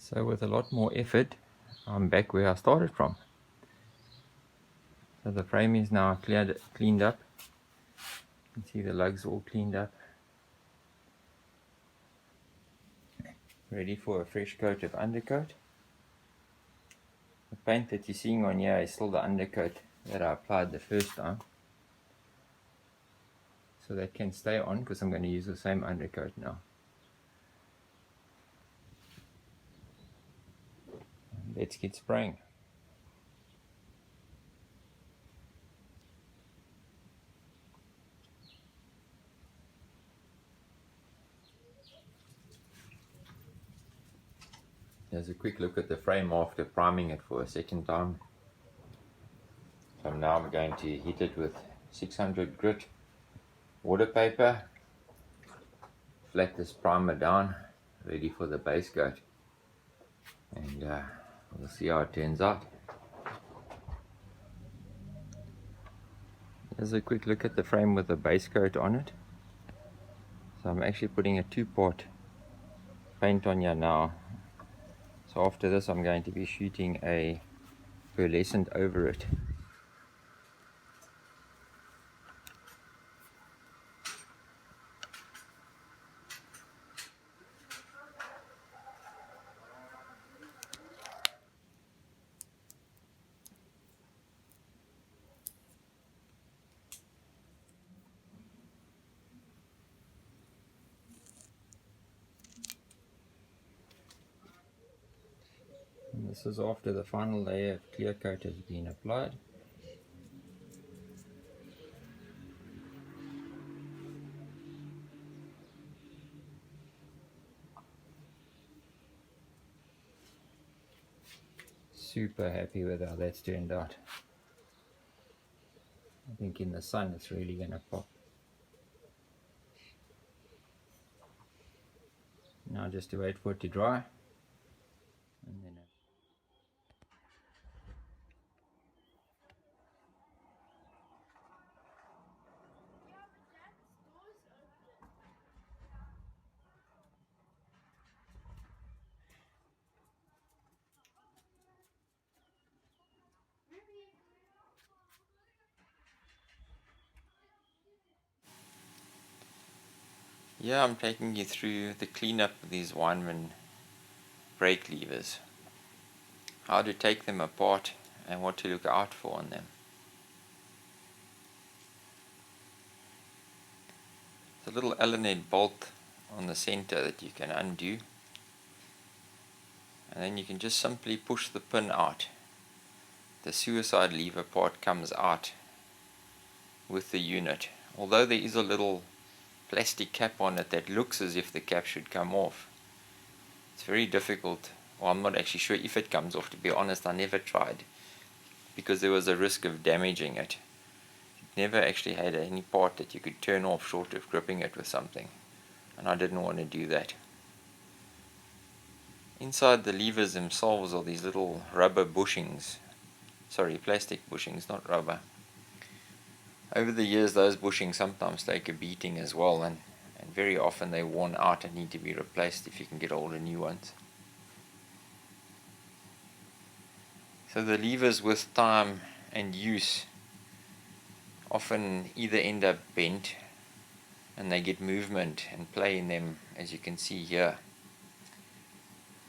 So with a lot more effort, I'm back where I started from. So the frame is now cleaned up. You can see the lugs all cleaned up. Ready for a fresh coat of undercoat. The paint that you're seeing on here is still the undercoat that I applied the first time. So that can stay on because I'm going to use the same undercoat now. Let's get spraying. Here's a quick look at the frame after priming it for a second time. So now I'm going to hit it with 600 grit water paper, flat this primer down, ready for the base coat, and we'll see how it turns out. Here's a quick look at the frame with the base coat on it. So I'm actually putting a two-part paint on here now. So after this I'm going to be shooting a pearlescent over it. And this is after the final layer of clear coat has been applied. Super happy with how that's turned out. I think in the sun it's really going to pop. Now just to wait for it to dry. And then yeah, I'm taking you through the cleanup of these Weinman brake levers. How to take them apart and what to look out for on them. There's a little Allen bolt on the center that you can undo. And then you can just simply push the pin out. The suicide lever part comes out with the unit. Although there is a little plastic cap on it that looks as if the cap should come off, it's very difficult. Well, I'm not actually sure if it comes off, to be honest. I never tried because there was a risk of damaging it. It never actually had any part that you could turn off short of gripping it with something, and I didn't want to do that. Inside the levers themselves are these little rubber bushings. Sorry, plastic bushings, not rubber. Over the years those bushings sometimes take a beating as well, and very often they're worn out and need to be replaced if you can get hold of new ones. So the levers with time and use often either end up bent and they get movement and play in them, as you can see here.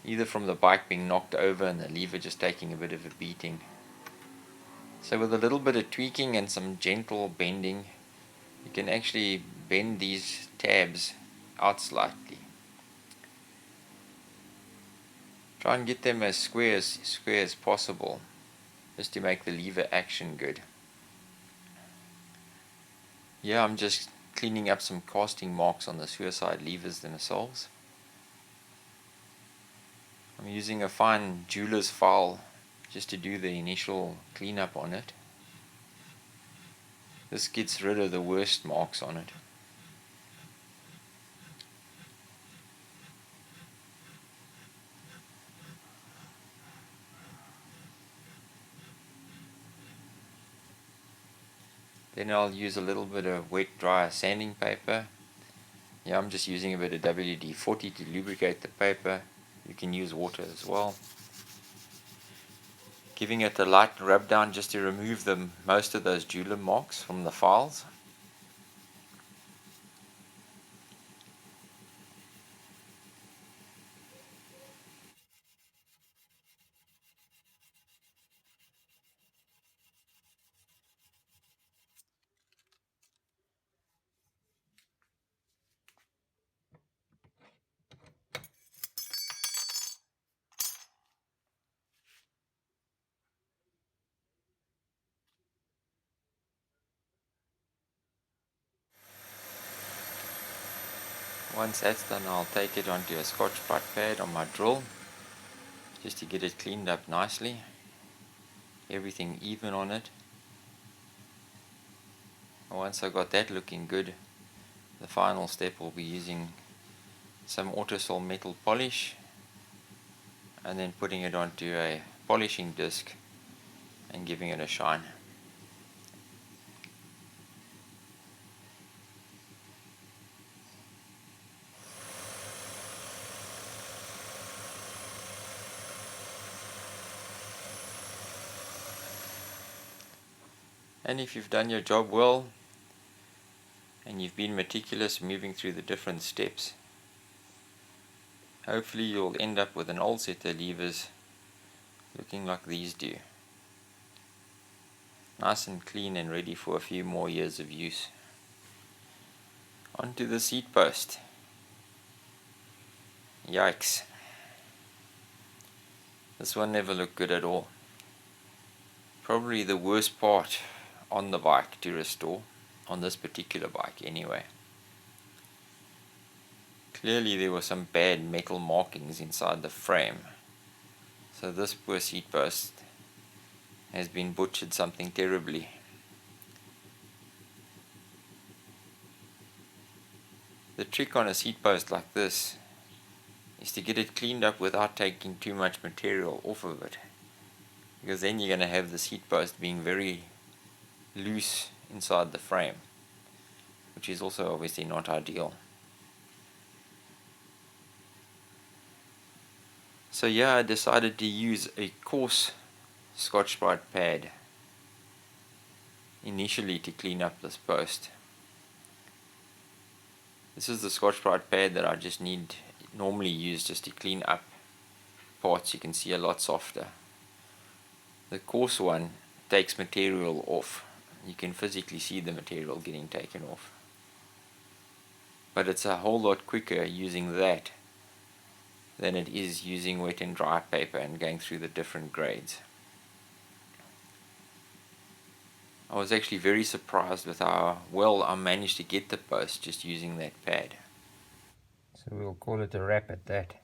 Either from the bike being knocked over and the lever just taking a bit of a beating. So with a little bit of tweaking and some gentle bending, you can actually bend these tabs out slightly. Try and get them as square as possible, just to make the lever action good. Yeah, I'm just cleaning up some casting marks on the suicide levers themselves. I'm using a fine jeweler's file just to do the initial cleanup on it. This gets rid of the worst marks on it. Then I'll use a little bit of wet dry sanding paper. Yeah, I'm just using a bit of WD-40 to lubricate the paper. You can use water as well. Giving it a light rub down just to remove most of those jeweler marks from the files. Once that's done, I'll take it onto a Scotch-Brite pad on my drill just to get it cleaned up nicely, everything even on it. And once I got that looking good, the final step will be using some Autosol metal polish and then putting it onto a polishing disc and giving it a shine. And if you've done your job well and you've been meticulous moving through the different steps, hopefully you'll end up with an old set of levers looking like these do. Nice and clean and ready for a few more years of use. Onto the seat post. Yikes. This one never looked good at all. Probably the worst part on the bike to restore, on this particular bike anyway. Clearly there were some bad metal markings inside the frame, so this poor seat post has been butchered something terribly. The trick on a seat post like this is to get it cleaned up without taking too much material off of it, because then you're going to have the seat post being very loose inside the frame, which is also obviously not ideal. So yeah, I decided to use a coarse Scotch-Brite pad initially to clean up this post. This is the Scotch-Brite pad that I just normally use just to clean up parts you can see a lot softer. The coarse one takes material off. You can physically see the material getting taken off. But it's a whole lot quicker using that than it is using wet and dry paper and going through the different grades. I was actually very surprised with how well I managed to get the post just using that pad. So we'll call it a wrap at that.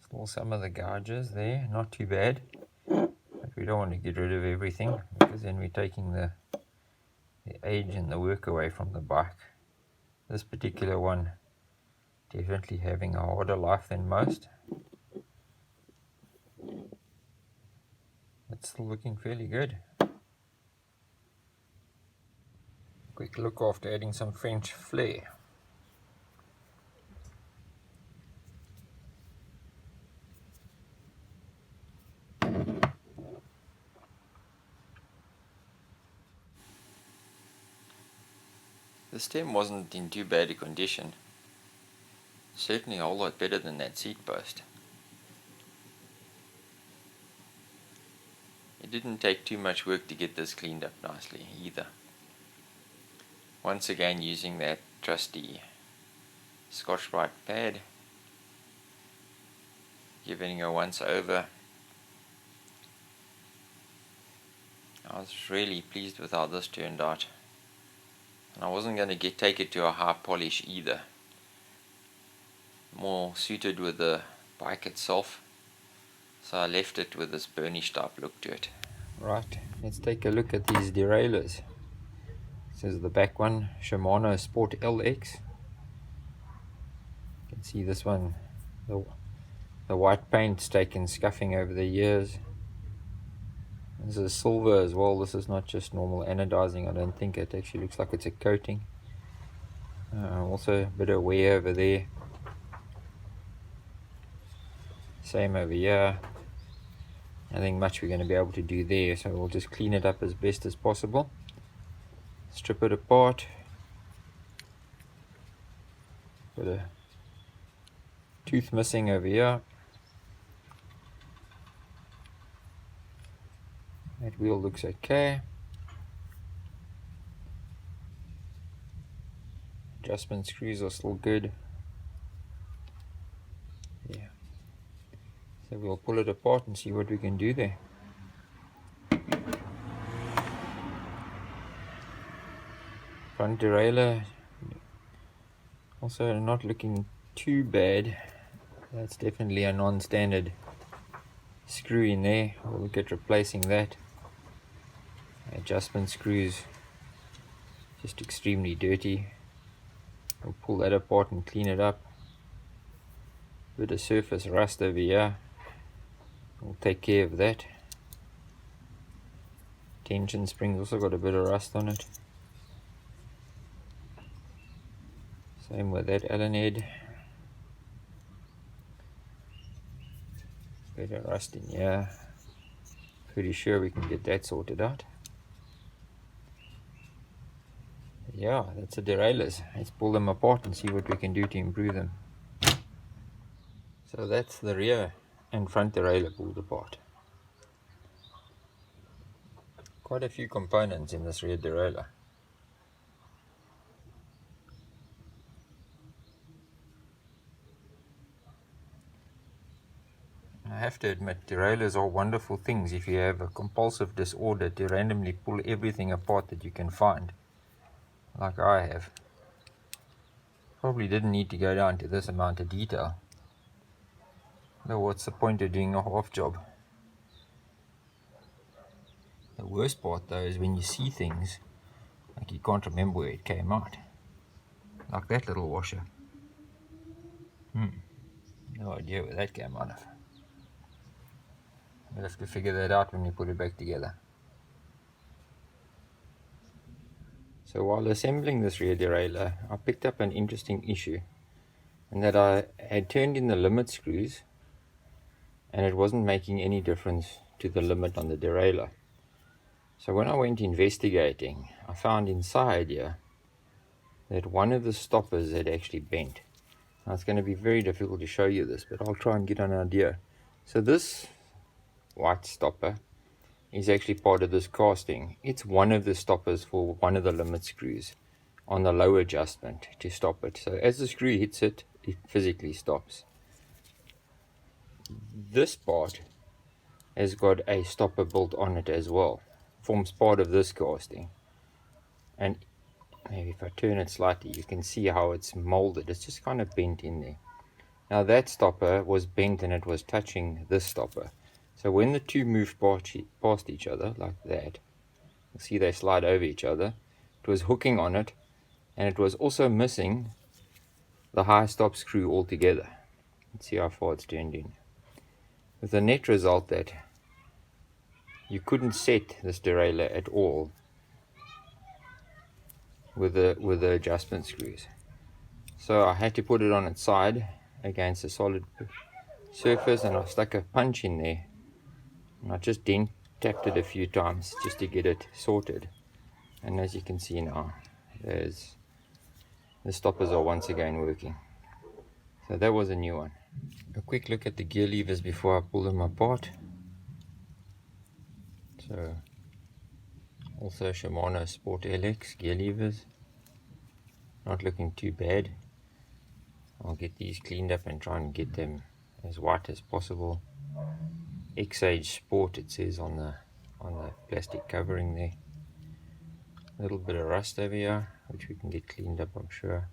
Still some of the gouges there, not too bad. But we don't want to get rid of everything, because then we're taking the age and the work away from the bike. This particular one definitely having a harder life than most. It's still looking fairly good. Quick look after adding some French flair. The stem wasn't in too bad a condition. Certainly a whole lot better than that seat post. It didn't take too much work to get this cleaned up nicely either. Once again using that trusty Scotch-Brite pad, giving it a once over. I was really pleased with how this turned out. And I wasn't going to take it to a high polish either. More suited with the bike itself. So I left it with this burnished type look to it. Right, let's take a look at these derailleurs. This is the back one, Shimano Sport LX. You can see this one, the white paint's taken scuffing over the years. This is silver as well. This is not just normal anodizing. I don't think it actually looks like it's a coating. Also a bit of wear over there. Same over here. Nothing much we're going to be able to do there, so we'll just clean it up as best as possible. Strip it apart. Got a tooth missing over here. That wheel looks okay. Adjustment screws are still good. Yeah. So we'll pull it apart and see what we can do there. Front derailleur also not looking too bad. That's definitely a non-standard screw in there. We'll look at replacing that. Adjustment screws just extremely dirty. We'll pull that apart and clean it up. Bit of surface rust over here. We'll take care of that. Tension spring's also got a bit of rust on it. Same with that Allen head. Bit of rust in here. Pretty sure we can get that sorted out. Yeah, that's the derailleurs. Let's pull them apart and see what we can do to improve them. So that's the rear and front derailleur pulled apart. Quite a few components in this rear derailleur. I have to admit, derailleurs are wonderful things if you have a compulsive disorder to randomly pull everything apart that you can find, like I have. Probably didn't need to go down to this amount of detail. Though what's the point of doing a half job? The worst part though is when you see things like you can't remember where it came out. Like that little washer. No idea where that came out of. We'll have to figure that out when we put it back together. So while assembling this rear derailleur, I picked up an interesting issue, and that I had turned in the limit screws and it wasn't making any difference to the limit on the derailleur. So when I went investigating, I found inside here that one of the stoppers had actually bent. Now it's going to be very difficult to show you this, but I'll try and get an idea. So this white stopper is actually part of this casting. It's one of the stoppers for one of the limit screws on the low adjustment to stop it. So as the screw hits it, it physically stops. This part has got a stopper built on it as well. Forms part of this casting. And maybe if I turn it slightly, you can see how it's molded. It's just kind of bent in there. Now that stopper was bent and it was touching this stopper. So when the two moved past each other like that, you see they slide over each other. It was hooking on it, and it was also missing the high stop screw altogether. Let's see how far it's turned in. With the net result that you couldn't set this derailleur at all with the adjustment screws. So I had to put it on its side against a solid surface, and I stuck a punch in there. And I just tapped it a few times just to get it sorted. And as you can see now, the stoppers are once again working. So that was a new one. A quick look at the gear levers before I pull them apart. So also Shimano Sport LX gear levers. Not looking too bad. I'll get these cleaned up and try and get them as white as possible. X-Age Sport it says on the plastic covering there. A little bit of rust over here, which we can get cleaned up, I'm sure.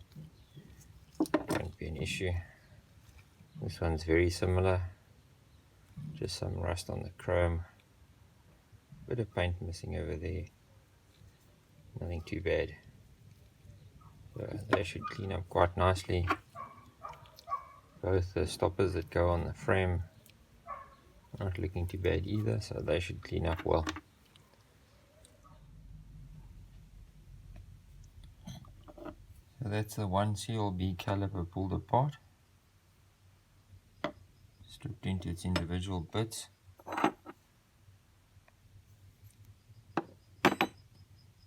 Won't be an issue. This one's very similar. Just some rust on the chrome. Bit of paint missing over there. Nothing too bad. So they should clean up quite nicely. Both the stoppers that go on the frame not looking too bad either, so they should clean up well. So that's the one CLB caliper pulled apart. stripped into its individual bits.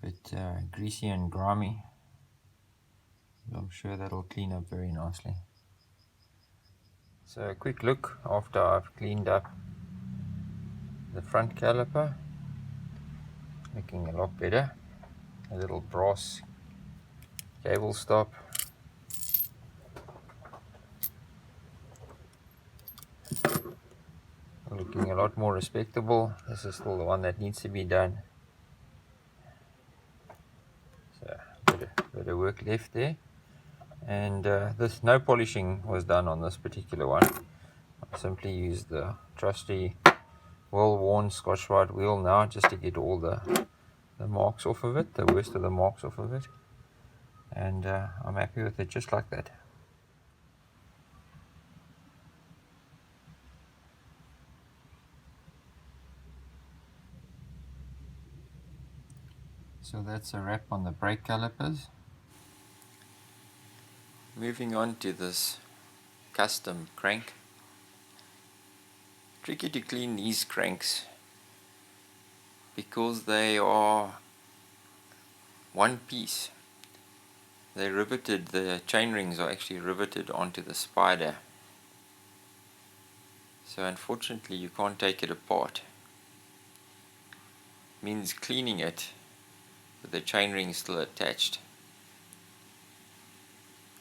Bit greasy and grimy. I'm sure that'll clean up very nicely. So a quick look after I've cleaned up the front caliper. Looking a lot better. A little brass cable stop. Looking a lot more respectable. This is still the one that needs to be done. So bit of work left there. And this no polishing was done on this particular one. I simply used the trusty well-worn Scotch-Rite wheel now just to get all the marks off of it, the worst of the marks off of it. And I'm happy with it just like that. So that's a wrap on the brake calipers. Moving on to this custom crank. Tricky to clean these cranks because they are one piece. They riveted, the chain rings are actually riveted onto the spider. So unfortunately you can't take it apart. Means cleaning it with the chain ring still attached.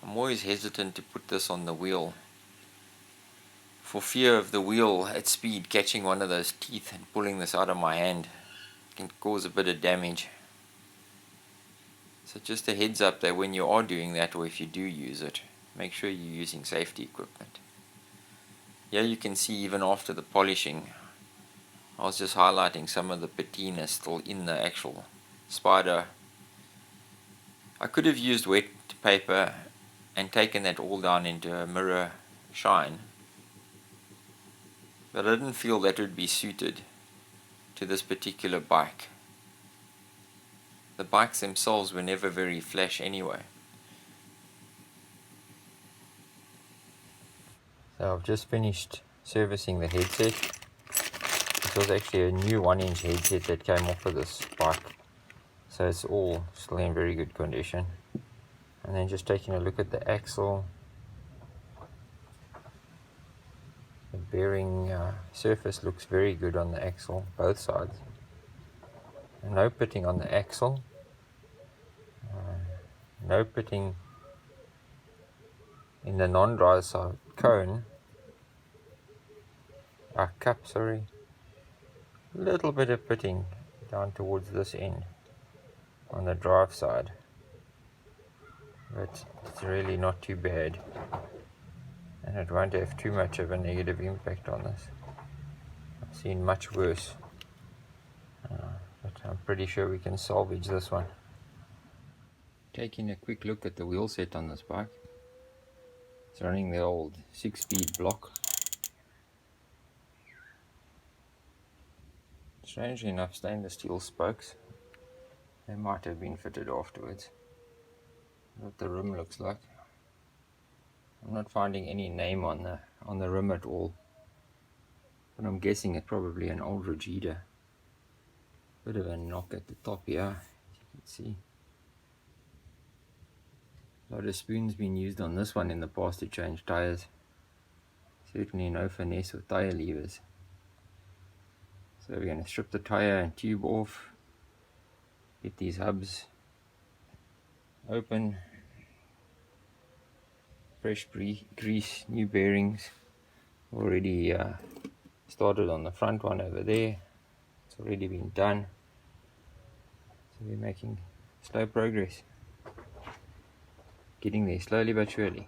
I'm always hesitant to put this on the wheel for fear of the wheel at speed catching one of those teeth and pulling this out of my hand. It can cause a bit of damage. So just a heads up that when you are doing that, or if you do use it, make sure you're using safety equipment. Here you can see even after the polishing, I was just highlighting some of the patina still in the actual spider. I could have used wet paper and taken that all down into a mirror shine, but I didn't feel that would be suited to this particular bike. The bikes themselves were never very flash anyway. So I've just finished servicing the headset. It was actually a new 1-inch headset that came off of this bike, so it's all still in very good condition. And then just taking a look at the axle. The bearing surface looks very good on the axle, both sides. And no pitting on the axle. No pitting in the non-dry side cone. Cup, sorry. A little bit of pitting down towards this end on the drive side. But it's really not too bad. And it won't have too much of a negative impact on this. I've seen much worse. But I'm pretty sure we can salvage this one. Taking a quick look at the wheel set on this bike. It's running the old 6-speed block. Strangely enough, stainless steel spokes. They might have been fitted afterwards. What the rim looks like. I'm not finding any name on the rim at all, but I'm guessing it's probably an old Regida. Bit of a knock at the top here, as you can see. A lot of spoons been used on this one in the past to change tires. Certainly no finesse with tire levers. So we're going to strip the tire and tube off, get these hubs open, fresh grease, new bearings. Already started on the front one over there. It's already been done. So we're making slow progress. Getting there slowly but surely.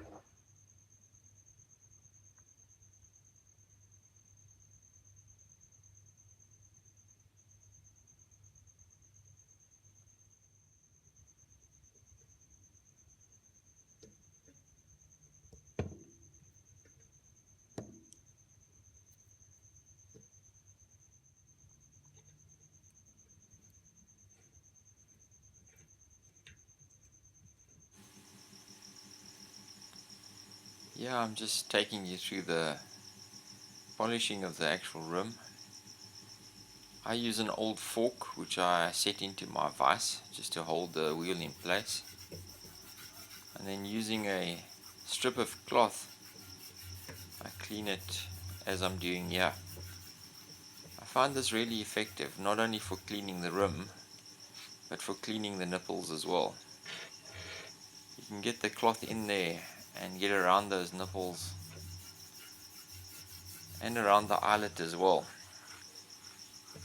Yeah, I'm just taking you through the polishing of the actual rim. I use an old fork which I set into my vise just to hold the wheel in place, and then using a strip of cloth I clean it as I'm doing here. I find this really effective, not only for cleaning the rim but for cleaning the nipples as well. You can get the cloth in there and get around those nipples and around the eyelet as well,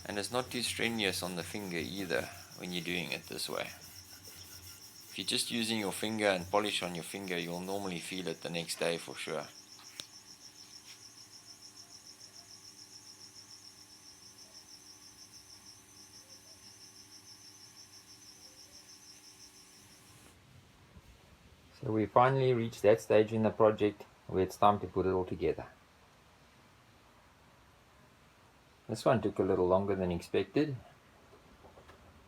and it's not too strenuous on the finger either when you're doing it this way. If you're just using your finger and polish on your finger, you'll normally feel it the next day for sure. So we finally reached that stage in the project where it's time to put it all together. This one took a little longer than expected,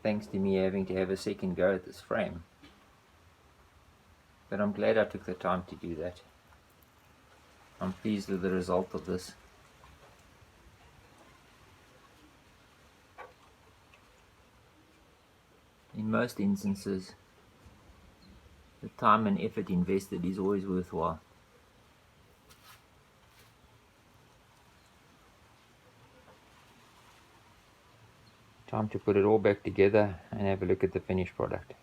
thanks to me having to have a second go at this frame. But I'm glad I took the time to do that. I'm pleased with the result of this. In most instances, the time and effort invested is always worthwhile. Time to put it all back together and have a look at the finished product.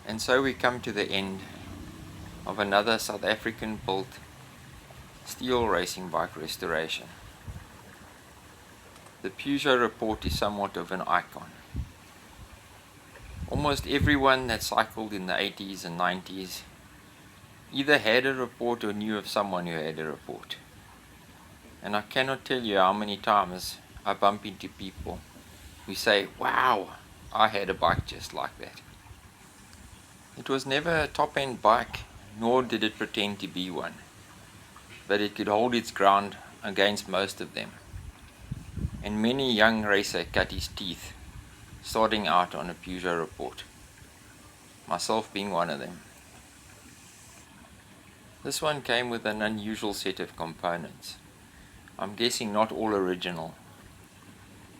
And so we come to the end of another South African built steel racing bike restoration. The Peugeot Rapport is somewhat of an icon. Almost everyone that cycled in the 80s and 90s either had a Rapport or knew of someone who had a Rapport. And I cannot tell you how many times I bump into people who say, "Wow, I had a bike just like that." It was never a top-end bike, nor did it pretend to be one, but it could hold its ground against most of them. And many a young racer cut his teeth starting out on a Peugeot Rapport, myself being one of them. This one came with an unusual set of components. I'm guessing not all original.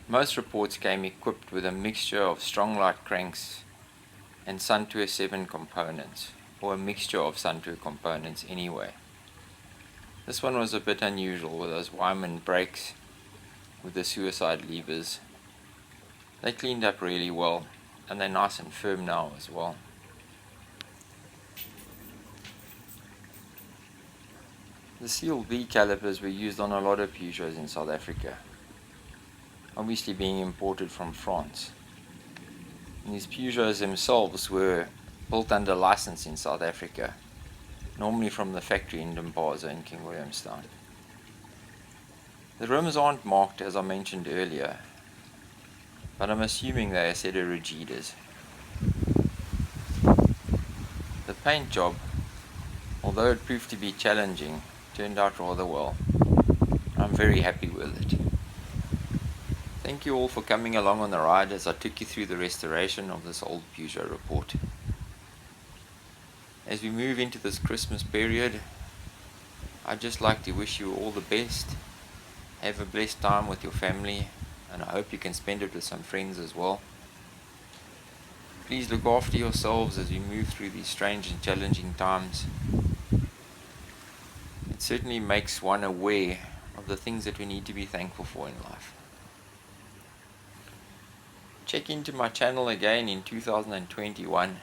Most Rapports came equipped with a mixture of strong light cranks and Suntour 7 components, or a mixture of Suntour components anyway. This one was a bit unusual with those Weinman brakes with the suicide levers. They cleaned up really well, and they're nice and firm now as well. The CLB calipers were used on a lot of Peugeots in South Africa, obviously being imported from France. And these Peugeots themselves were built under license in South Africa, normally from the factory in Limpopo in King Williamstown. The rims aren't marked as I mentioned earlier, but I'm assuming they are set of Rigidas. The paint job, although it proved to be challenging, turned out rather well. I'm very happy with it. Thank you all for coming along on the ride as I took you through the restoration of this old Peugeot Rapport. As we move into this Christmas period, I'd just like to wish you all the best. Have a blessed time with your family, and I hope you can spend it with some friends as well. Please look after yourselves as we move through these strange and challenging times. It certainly makes one aware of the things that we need to be thankful for in life. Check into my channel again in 2021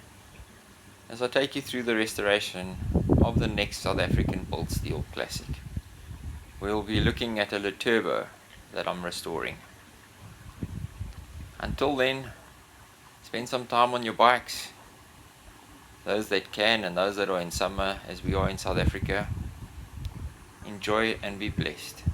as I take you through the restoration of the next South African built steel classic. We'll be looking at a Le Turbo that I'm restoring. Until then, spend some time on your bikes, those that can and those that are in summer as we are in South Africa. Enjoy and be blessed.